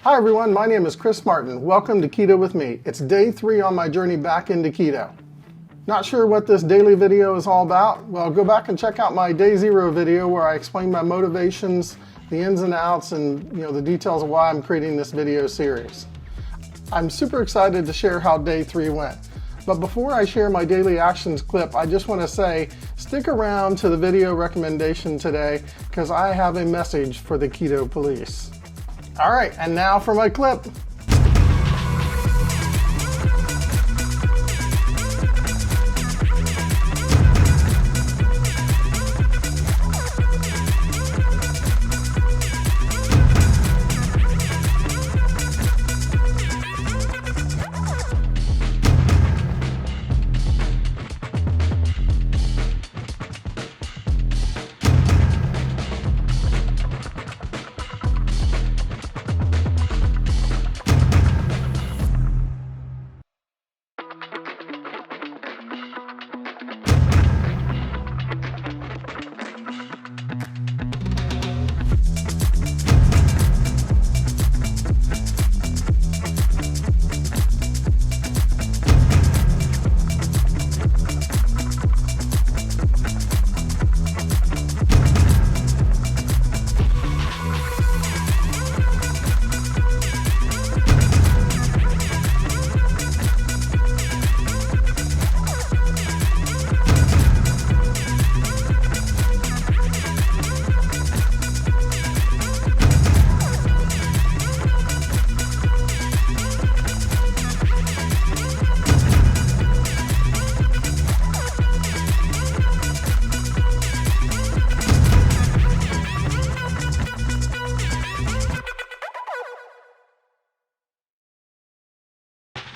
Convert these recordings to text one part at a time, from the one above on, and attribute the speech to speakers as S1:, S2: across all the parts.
S1: Hi everyone, my name is Chris Martin. Welcome to Keto with me. It's day 3 on my journey back into keto. Not sure what this daily video is all about? Well, go back and check out my day 0 video where I explain my motivations, the ins and outs, and the details of why I'm creating this video series. I'm super excited to share how day 3 went. But before I share my daily actions clip, I just want to say, stick around to the video recommendation today because I have a message for the keto police. All right, and now for my clip.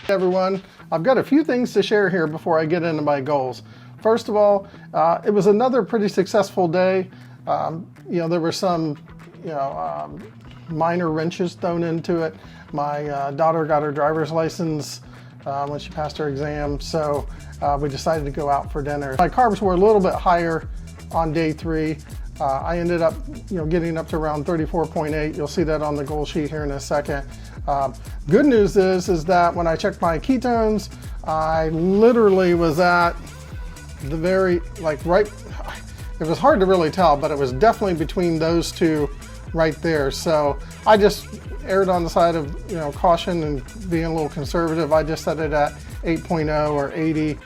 S1: Everyone, I've got a few things to share here before I get into my goals. First of all, it was another pretty successful day. There were some minor wrenches thrown into it. My daughter got her driver's license when she passed her exam, so we decided to go out for dinner. My carbs were a little bit higher on day 3. I ended up getting up to around 34.8. You'll see that on the goal sheet here in a second. Good news is that when I checked my ketones, I literally was at the very, right, it was hard to really tell, but it was definitely between those two right there. So I just erred on the side of, caution and being a little conservative. I just set it at 8.0 or 80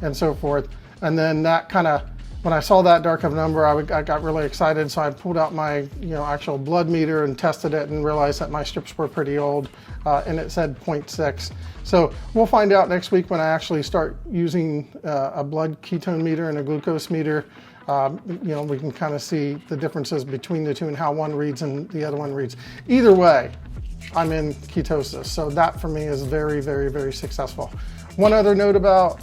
S1: and so forth. And then that kind of, when I saw that dark of a number, I got really excited, so I pulled out my actual blood meter and tested it and realized that my strips were pretty old, and it said 0.6. So we'll find out next week when I actually start using a blood ketone meter and a glucose meter. We can kind of see the differences between the two and how one reads and the other one reads. Either way, I'm in ketosis, so that for me is very, very, very successful. One other note about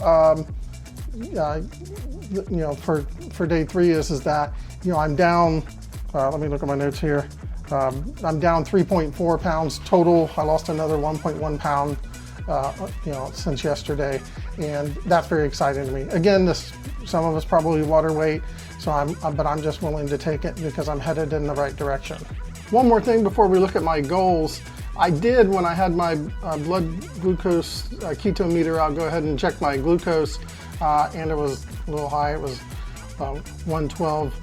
S1: for day 3 is that I'm down. Let me look at my notes here. I'm down 3.4 pounds total. I lost another 1.1 pound, since yesterday, and that's very exciting to me. Again, some of it's probably water weight, but I'm just willing to take it because I'm headed in the right direction. One more thing before we look at my goals. I did, when I had my blood glucose ketone meter out, go ahead and check my glucose, and it was a little high. It was 112.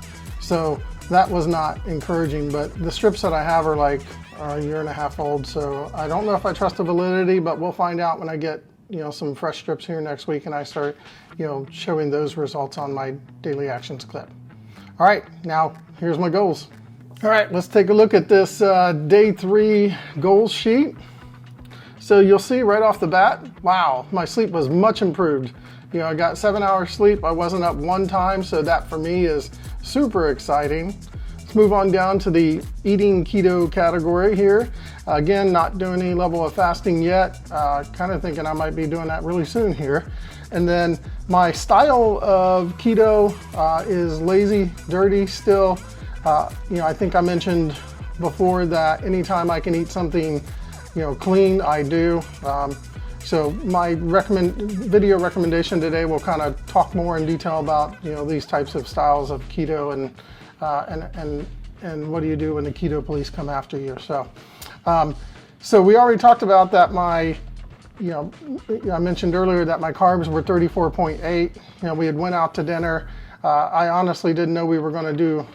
S1: So that was not encouraging, but the strips that I have are like a year and a half old, so I don't know if I trust the validity, but we'll find out when I get some fresh strips here next week and I start showing those results on my daily actions clip. All right, now here's my goals. All right, let's take a look at this day 3 goals sheet. So you'll see right off the bat, wow, my sleep was much improved. I got 7 hours sleep. I wasn't up one time, so that for me is super exciting. Let's move on down to the eating keto category here. Again, not doing any level of fasting yet. Kind of thinking I might be doing that really soon here. And then my style of keto is lazy, dirty still. I think I mentioned before that anytime I can eat something, clean, I do. So my video recommendation today will kind of talk more in detail about these types of styles of keto and what do you do when the keto police come after you. So So we already talked about that my, I mentioned earlier that my carbs were 34.8. We had went out to dinner. I honestly didn't know we were going to do,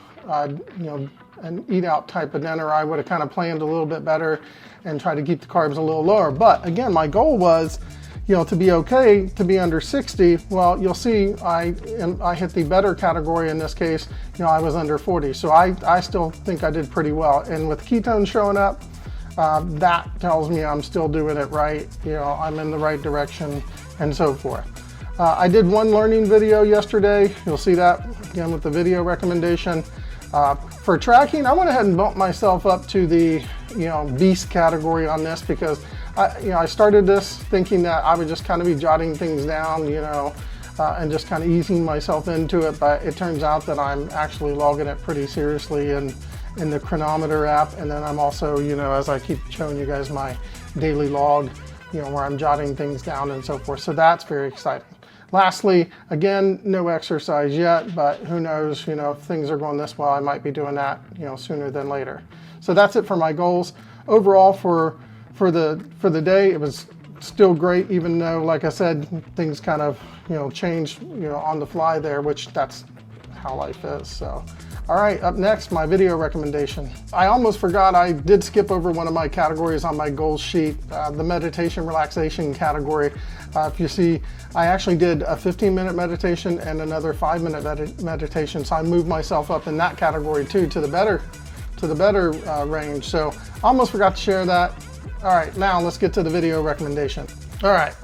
S1: an eat out type of dinner. I would have kind of planned a little bit better and try to keep the carbs a little lower. But again, my goal was, to be okay, to be under 60. Well, you'll see I hit the better category in this case. I was under 40. So I still think I did pretty well. And with ketones showing up, that tells me I'm still doing it right. I'm in the right direction and so forth. I did one learning video yesterday. You'll see that again with the video recommendation. For tracking, I went ahead and bumped myself up to the, beast category on this because I started this thinking that I would just kind of be jotting things down, and just kind of easing myself into it. But it turns out that I'm actually logging it pretty seriously in the chronometer app. And then I'm also, as I keep showing you guys my daily log, where I'm jotting things down and so forth. So that's very exciting. Lastly, again, no exercise yet, but who knows, if things are going this well, I might be doing that, sooner than later. So that's it for my goals. Overall, for the day, it was still great, even though, like I said, things kind of, changed, on the fly there, which that's how life is. So, all right, up next, my video recommendation. I almost forgot I did skip over one of my categories on my goals sheet, the meditation relaxation category. If you see, I actually did a 15-minute meditation and another 5-minute meditation. So I moved myself up in that category too, to the better range. So almost forgot to share that. All right, now let's get to the video recommendation. All right,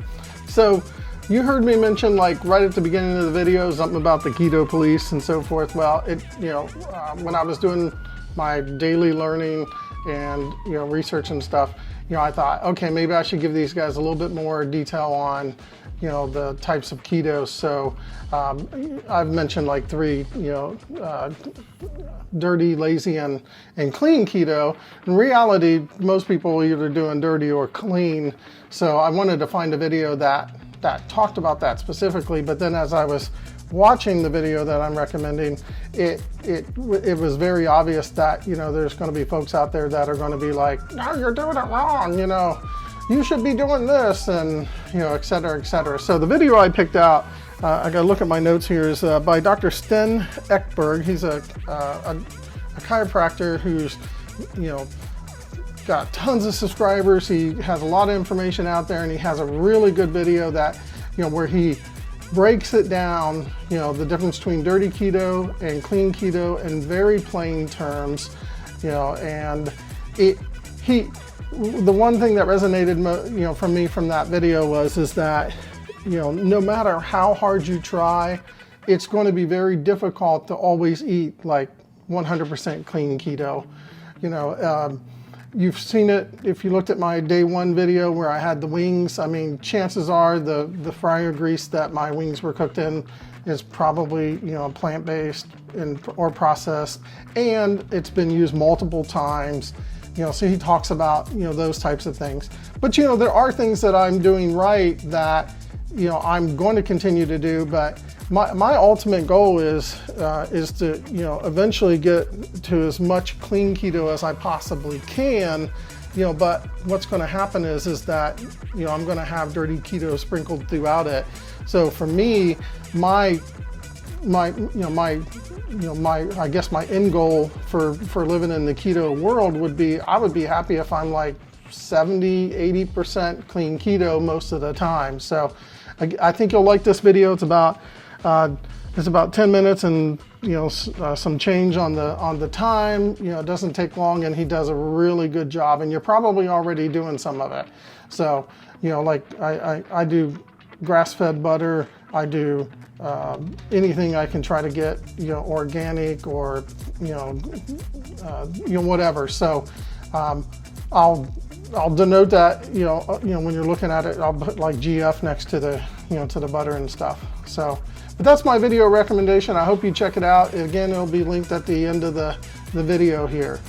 S1: so you heard me mention, like right at the beginning of the video, something about the keto police and so forth. Well, when I was doing my daily learning and research and stuff, I thought, okay, maybe I should give these guys a little bit more detail on the types of keto. So I've mentioned like 3, dirty, lazy, and clean keto. In reality, most people are either doing dirty or clean. So I wanted to find a video that talked about that specifically. But then as I was watching the video that I'm recommending, it was very obvious that there's going to be folks out there that are going to be like, no, you're doing it wrong, you should be doing this, and et cetera, et cetera. So the video I picked out, I got to look at my notes here, is by Dr. Sten Ekberg. He's a chiropractor who's got tons of subscribers. He has a lot of information out there, and he has a really good video that where he breaks it down, the difference between dirty keto and clean keto in very plain terms, and the one thing that resonated, from me from that video is that, no matter how hard you try, it's going to be very difficult to always eat like 100% clean keto. You've seen it if you looked at my day 1 video where I had the wings. I mean, chances are the fryer grease that my wings were cooked in is probably, plant-based or processed, and it's been used multiple times. So he talks about, those types of things. But, there are things that I'm doing right that, I'm going to continue to do. But my ultimate goal is to, eventually get to as much clean keto as I possibly can. But what's going to happen is that, I'm going to have dirty keto sprinkled throughout it. So for me, I guess my end goal for living in the keto world would be, I would be happy if I'm like 70-80% clean keto most of the time. So I think you'll like this video. It's about 10 minutes and some change on the time. It doesn't take long, and he does a really good job, and you're probably already doing some of it. So like I do grass-fed butter. I do anything I can try to get, organic or, whatever. So I'll denote that, when you're looking at it, I'll put like GF next to the, to the butter and stuff. So, but that's my video recommendation. I hope you check it out. Again, it'll be linked at the end of the video here.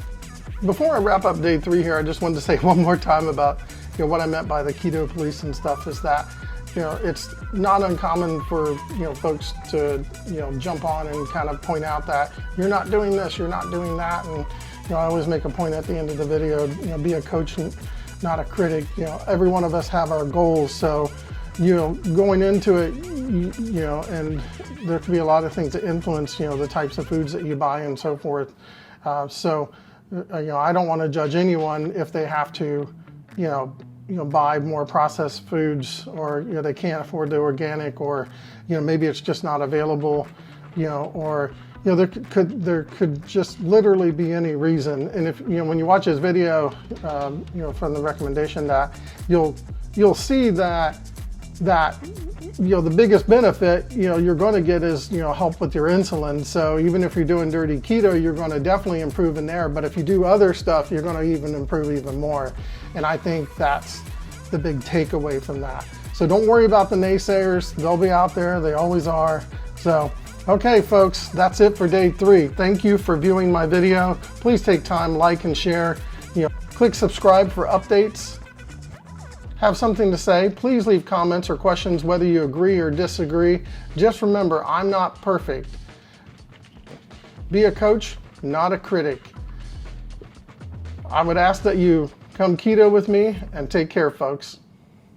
S1: Before I wrap up day 3 here, I just wanted to say one more time about, what I meant by the keto police and stuff is that, it's not uncommon for, folks to, jump on and kind of point out that you're not doing this, you're not doing that. And, I always make a point at the end of the video, be a coach and not a critic. Every one of us have our goals. So, going into it, and there could be a lot of things that influence, the types of foods that you buy and so forth. So, I don't want to judge anyone if they have to, buy more processed foods, or they can't afford the organic, or maybe it's just not available, or there could just literally be any reason. And if when you watch this video, from the recommendation, that you'll see that the biggest benefit you're going to get is help with your insulin. So even if you're doing dirty keto, you're going to definitely improve in there. But if you do other stuff, you're going to even improve even more. And I think that's the big takeaway from that. So don't worry about the naysayers. They'll be out there. They always are. So, okay, folks, that's it for day 3. Thank you for viewing my video. Please take time, like and share. Click subscribe for updates. Have something to say, please leave comments or questions, whether you agree or disagree. Just remember, I'm not perfect. Be a coach, not a critic. I would ask that you come keto with me, and take care, folks.